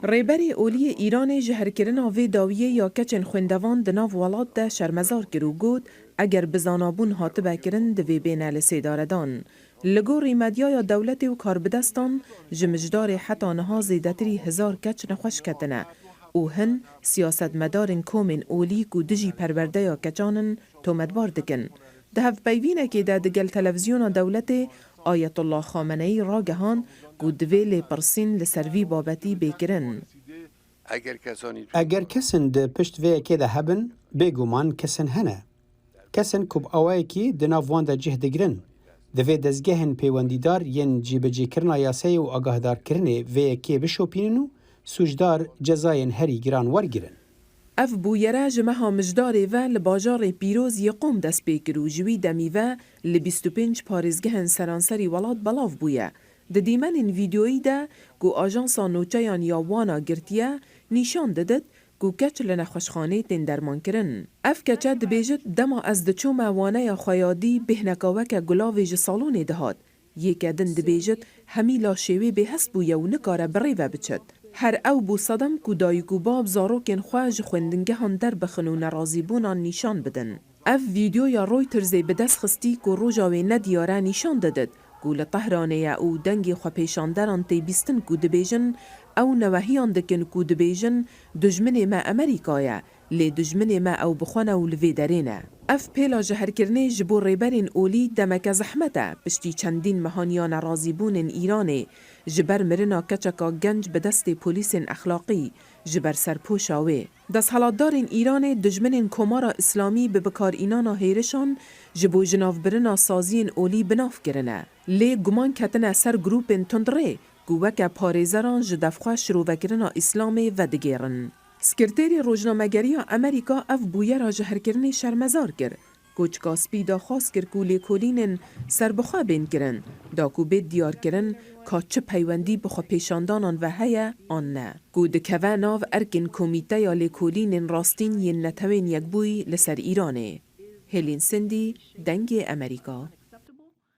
ریبری اولی ایران جهرکرنا وی داویه یا کچن خوندوان دناو ولاد ده شرمزار کرو گود اگر بزانابون هاتبه کرن دوی بینه لسیداردان. لگو ریمدیا یا دولت و کاربدستان جمجدار حتی نها زیدتری 1000 کچ نخوش کتنه. او هن سیاست مدارن کومن اولی کو دجی پرورده یا کچانن تومدبار دکن. ده هف بیوینه که ده دگل تلویزیون دولت آیت الله خامنه‌ای را گهان کو دوی لپرسین لسروی بابتی بکرن. اگر کسن ده پشت وی که ده هبن بگومان کسن هنه. کسن کب آوائی که دناوان ده جه دگرن. دوی دزگهن پیوندیدار ین جیبجی کرنا یاسای و آگاهدار کرنه وی که بشوپیننو سوجدار جزاین هری گران ورگرن. اف بویره جمعها مجداره و لباجار پیروز یقوم دست بیکرو جوی دمی و ل25 پارزگهن سرانسری ولاد بلاف بویه. ده دیمن این ویدیویی ده گو آجانسا نوچایان یا وانا گرتیه نیشان ددد گو کچ لنخوشخانه تین درمان کرن. اف کچه دبیجت دما از دچوم وانه یا خیادی بهنکاوک گلاوی جسالون دهاد. یکه دن دبیجت همی لاشوی به هست بویه و نکاره بری و بچد. هر او بو صدم کو دایکو باب زاروکن خواج خوندنگه هان در بخنو نرازی بونان نیشان بدن. اف ویدیو یا رویترزی به دست خستی کو روژاوی ندیاره نیشان ددد. کو لطهرانه او دنگی خو پیشاندران تی بیستن کو دبیجن او نوهیان دکن کو دبیجن دجمن ما امریکایا لی دجمن ما او بخونه و لوی درینه. اف پیلا جهرکرنه جبو ریبرین اولی دمک زحمته پشتی چندین مهانیان رازیبون ایرانه جبر مرنا کچکا گنج به دست پولیس اخلاقی جبر سرپوشاوه. دست حالاتدارین ایران دجمن کمارا اسلامی به بکار اینانا هیرشان جبو جناف برنا سازین اولی بناف کرنه. لی گمان کتنه سر گروپن تندره گووک پاریزران جدفخوا شروع وکرنا اسلامی و دگیرن. سکرتری روزنامه‌گری امریکا اف بویه را جهرکرنی شرمزار کرد. کوچ کاسپی دا خواست کرد که لیکولینن سربخوا بین کرن. دا کو بید دیار کرن که چه پیوندی بخوا پیشاندانان و هیا آن نه. کو دکوه ناو ارکن کمیته یا لیکولینن راستین ین نتوین یک بوی لسر ایرانه. هلین سندی دنگ امریکا.